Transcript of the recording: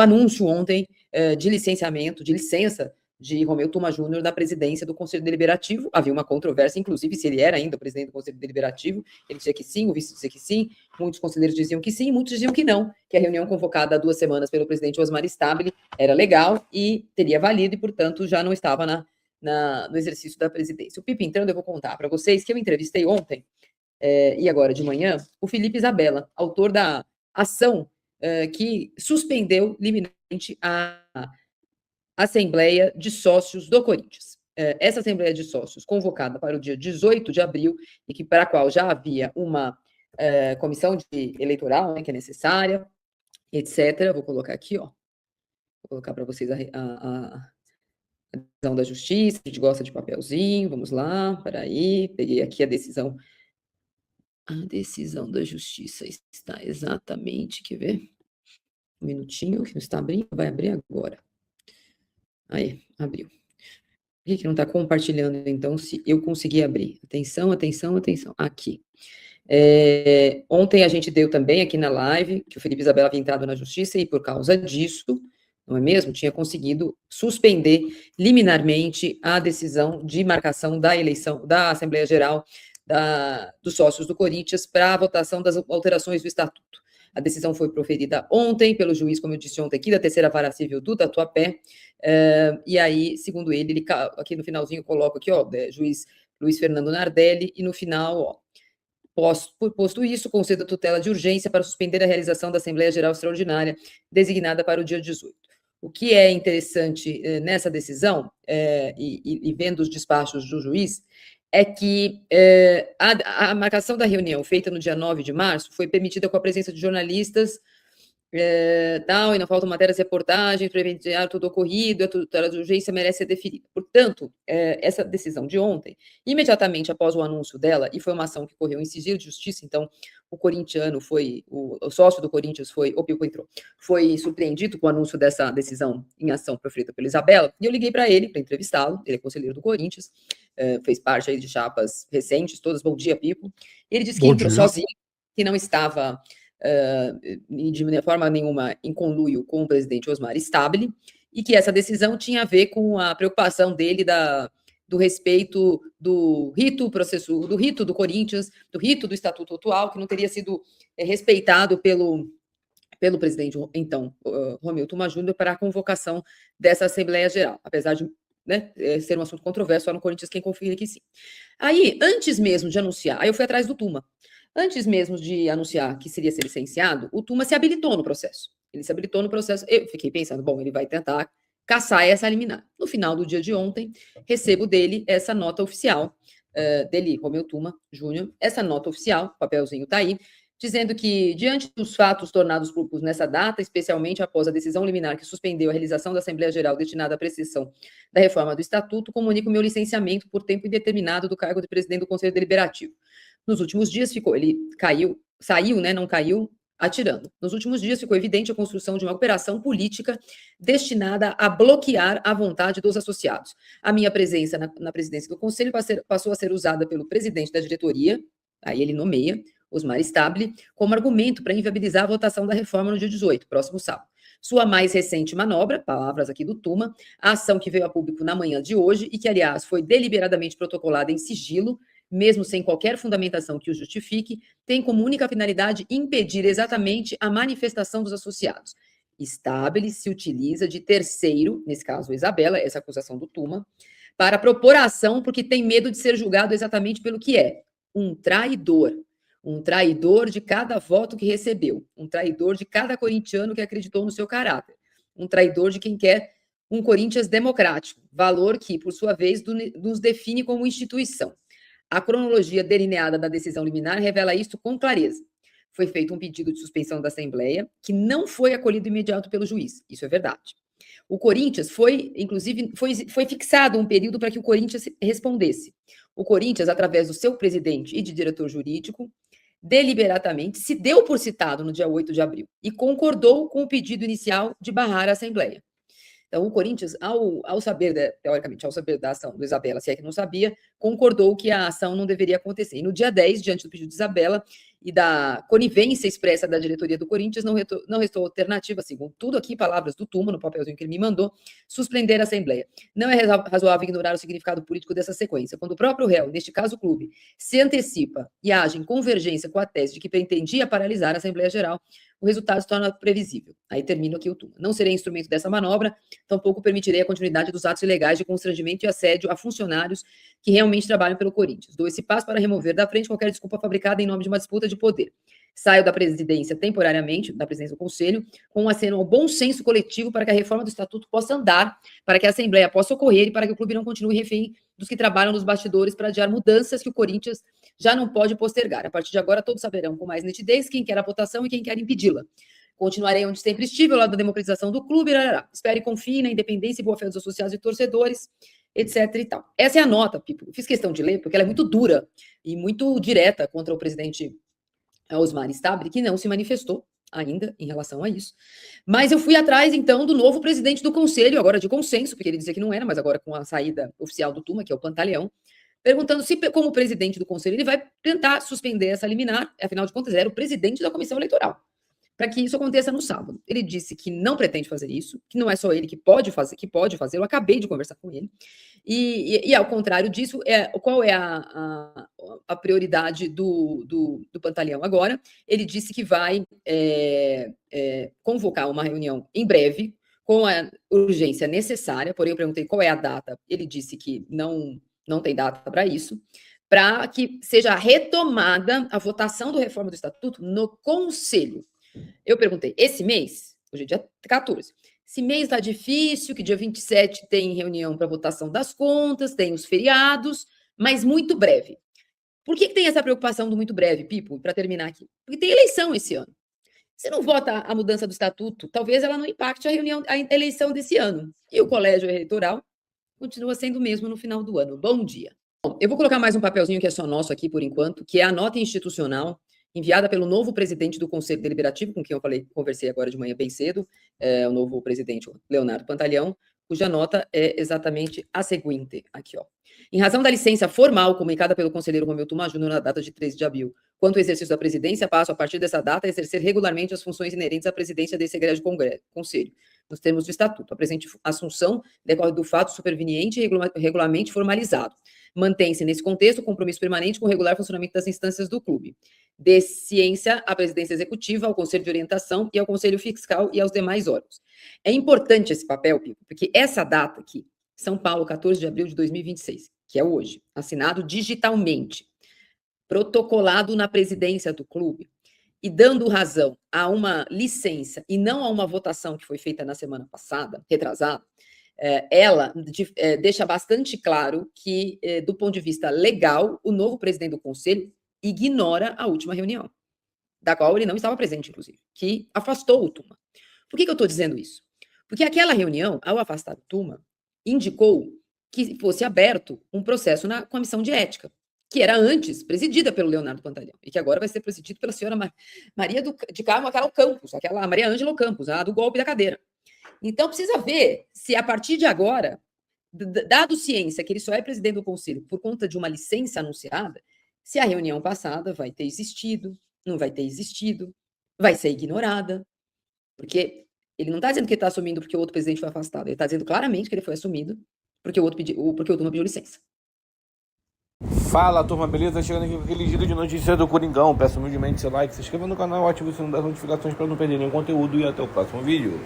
anúncio ontem de licenciamento, de licença de Romeu Tuma Júnior da presidência do Conselho Deliberativo. Havia uma controvérsia, inclusive, se ele era ainda o presidente do Conselho Deliberativo. Ele dizia que sim, o vice dizia que sim, muitos conselheiros diziam que sim, muitos diziam que não, que a reunião convocada há 2 semanas pelo presidente Osmar Stabile era legal e teria valido e, portanto, já não estava no exercício da presidência. O Pipe entrando, eu vou contar para vocês que eu entrevistei ontem, e agora de manhã, o Felipe Isabella, autor da ação que suspendeu liminarmente a Assembleia de Sócios do Corinthians. Essa Assembleia de Sócios, convocada para o dia 18 de abril, e para a qual já havia uma comissão eleitoral, né, que é necessária, etc. Vou colocar aqui, ó. Vou colocar para vocês a decisão da Justiça. A gente gosta de papelzinho, vamos lá, peraí, peguei aqui a decisão. A decisão da Justiça está exatamente, quer ver? Um minutinho, que não está abrindo, vai abrir agora. Aí, abriu. Por que não está compartilhando, então, se eu conseguir abrir? Atenção, atenção, atenção. Aqui. Ontem a gente deu também aqui na live que o Felipe Isabella havia entrado na Justiça e, por causa disso, não é mesmo? Tinha conseguido suspender liminarmente a decisão de marcação da eleição da Assembleia Geral dos sócios do Corinthians para a votação das alterações do Estatuto. A decisão foi proferida ontem pelo juiz, como eu disse ontem aqui, da Terceira Vara Civil do Tatuapé, e aí, segundo ele aqui no finalzinho coloca aqui, ó, juiz Luiz Fernando Nardelli, e no final, ó, posto isso, concedo a tutela de urgência para suspender a realização da Assembleia Geral Extraordinária, designada para o dia 18. O que é interessante nessa decisão, e vendo os despachos do juiz, é que a marcação da reunião feita no dia 9 de março foi permitida com a presença de jornalistas, e não faltam matérias e reportagens para evidenciar tudo ocorrido, a tutela de urgência merece ser deferida. Portanto, essa decisão de ontem, imediatamente após o anúncio dela, e foi uma ação que correu em sigilo de justiça, então o corintiano o sócio do Corinthians o Pico entrou, foi surpreendido com o anúncio dessa decisão em ação proferida pela Isabella, e eu liguei para ele, para entrevistá-lo, ele é conselheiro do Corinthians, fez parte aí de chapas recentes, todas, bom dia, Pipo, e ele disse que entrou sozinho, que não estava de forma nenhuma em conluio com o presidente Osmar Stabile, e que essa decisão tinha a ver com a preocupação dele do respeito do rito do Corinthians, do rito do Estatuto atual, que não teria sido respeitado pelo presidente, então, Romeu Tuma Júnior, para a convocação dessa Assembleia Geral, apesar de ser um assunto controverso, só no Corinthians quem confia que sim. Aí, antes mesmo de anunciar, aí eu fui atrás do Tuma. Antes mesmo de anunciar que seria ser licenciado, o Tuma se habilitou no processo. Ele se habilitou no processo. Eu fiquei pensando, bom, ele vai tentar caçar essa liminar. No final do dia de ontem, recebo dele essa nota oficial, dele, Romeu Tuma Júnior, essa nota oficial, o papelzinho está aí, dizendo que, diante dos fatos tornados públicos nessa data, especialmente após a decisão liminar que suspendeu a realização da Assembleia Geral destinada à apreciação da reforma do Estatuto, comunico meu licenciamento por tempo indeterminado do cargo de presidente do Conselho Deliberativo. Nos últimos dias saiu, né, não caiu, atirando. Nos últimos dias ficou evidente a construção de uma operação política destinada a bloquear a vontade dos associados. A minha presença na presidência do Conselho passou a ser usada pelo presidente da diretoria, aí ele nomeia, Osmar Stabile, como argumento para inviabilizar a votação da reforma no dia 18, próximo sábado. Sua mais recente manobra, palavras aqui do Tuma, a ação que veio a público na manhã de hoje e que, aliás, foi deliberadamente protocolada em sigilo, mesmo sem qualquer fundamentação que o justifique, tem como única finalidade impedir exatamente a manifestação dos associados. Stabile se utiliza de terceiro, nesse caso Isabella, essa acusação do Tuma, para propor a ação porque tem medo de ser julgado exatamente pelo que é, um traidor de cada voto que recebeu, um traidor de cada corintiano que acreditou no seu caráter, um traidor de quem quer um Corinthians democrático, valor que, por sua vez, nos define como instituição. A cronologia delineada da decisão liminar revela isto com clareza. Foi feito um pedido de suspensão da Assembleia, que não foi acolhido imediato pelo juiz. Isso é verdade. O Corinthians inclusive, foi fixado um período para que o Corinthians respondesse. O Corinthians, através do seu presidente e de diretor jurídico, deliberadamente se deu por citado no dia 8 de abril e concordou com o pedido inicial de barrar a Assembleia. Então, o Corinthians, ao saber, teoricamente, ao saber da ação do Isabella, se é que não sabia, concordou que a ação não deveria acontecer. E no dia 10, diante do pedido de Isabella, e da conivência expressa da diretoria do Corinthians, não restou alternativa, segundo tudo aqui, palavras do Tuma, no papelzinho que ele me mandou, suspender a Assembleia. Não é razoável ignorar o significado político dessa sequência. Quando o próprio réu, neste caso o clube, se antecipa e age em convergência com a tese de que pretendia paralisar a Assembleia Geral, o resultado se torna previsível. Aí termino aqui o Tuma. Não serei instrumento dessa manobra, tampouco permitirei a continuidade dos atos ilegais de constrangimento e assédio a funcionários que realmente trabalham pelo Corinthians. Dou esse passo para remover da frente qualquer desculpa fabricada em nome de uma disputa de poder. Saio da presidência temporariamente, da presidência do Conselho, com um aceno ao bom senso coletivo para que a reforma do Estatuto possa andar, para que a Assembleia possa ocorrer e para que o clube não continue refém dos que trabalham nos bastidores para adiar mudanças que o Corinthians já não pode postergar. A partir de agora, todos saberão com mais nitidez quem quer a votação e quem quer impedi-la. Continuarei onde sempre estive, ao lado da democratização do clube. Espere e confie na independência e boa-fé dos associados e torcedores, etc. e tal. Essa é a nota, Pipo. Fiz questão de ler, porque ela é muito dura e muito direta contra o presidente Osmar Stabile, que não se manifestou ainda em relação a isso. Mas eu fui atrás, então, do novo presidente do Conselho, agora de consenso, porque ele dizia que não era, mas agora com a saída oficial do Tuma, que é o Pantaleão, perguntando se, como presidente do Conselho, ele vai tentar suspender essa liminar, afinal de contas, era o presidente da Comissão Eleitoral, para que isso aconteça no sábado. Ele disse que não pretende fazer isso, que não é só ele que pode fazer, eu acabei de conversar com ele, e ao contrário disso, qual é a prioridade do Pantaleão agora? Ele disse que vai convocar uma reunião em breve, com a urgência necessária, porém eu perguntei qual é a data, ele disse que não tem data para isso, para que seja retomada a votação da reforma do Estatuto no Conselho. Eu perguntei, esse mês, hoje é dia 14, esse mês está difícil, que dia 27 tem reunião para votação das contas, tem os feriados, mas muito breve. Por que tem essa preocupação do muito breve, Pipo? Para terminar aqui. Porque tem eleição esse ano. Se não vota a mudança do Estatuto, talvez ela não impacte a eleição desse ano. E o colégio eleitoral continua sendo o mesmo no final do ano. Bom dia. Bom, eu vou colocar mais um papelzinho que é só nosso aqui por enquanto, que é a nota institucional enviada pelo novo presidente do Conselho Deliberativo, com quem eu conversei agora de manhã bem cedo, o novo presidente Leonardo Pantaleão, cuja nota é exatamente a seguinte, aqui, ó. Em razão da licença formal comunicada pelo conselheiro Romeu Tuma Júnior na data de 13 de abril, quanto ao exercício da presidência, passo, a partir dessa data, a exercer regularmente as funções inerentes à presidência desse egrégio conselho, nos termos do Estatuto. A presente assunção decorre do fato superveniente e regularmente formalizado. Mantém-se, nesse contexto, o compromisso permanente com o regular funcionamento das instâncias do clube. De ciência à presidência executiva, ao Conselho de Orientação e ao Conselho Fiscal e aos demais órgãos. É importante esse papel, Pipo, porque essa data aqui, São Paulo, 14 de abril de 2026, que é hoje, assinado digitalmente, protocolado na presidência do clube, e dando razão a uma licença e não a uma votação que foi feita na semana passada, retrasada, ela deixa bastante claro que, do ponto de vista legal, o novo presidente do Conselho ignora a última reunião, da qual ele não estava presente, inclusive, que afastou o Tuma. Por que eu estou dizendo isso? Porque aquela reunião, ao afastar o Tuma, indicou que fosse aberto um processo na comissão de ética, que era antes presidida pelo Leonardo Pantaleão, e que agora vai ser presidido pela senhora Maria de Carmo Campos, aquela Maria Ângela Campos, a do golpe da cadeira. Então, precisa ver se, a partir de agora, dado ciência que ele só é presidente do Conselho por conta de uma licença anunciada, se a reunião passada vai ter existido, não vai ter existido, vai ser ignorada, porque ele não está dizendo que ele está assumindo porque o outro presidente foi afastado, ele está dizendo claramente que ele foi assumido porque o Tuma pediu licença. Fala, turma, beleza? Chegando aqui com aquele giro de notícias do Coringão. Peço humildemente seu like, se inscreva no canal, ative o sininho das notificações para não perder nenhum conteúdo e até o próximo vídeo.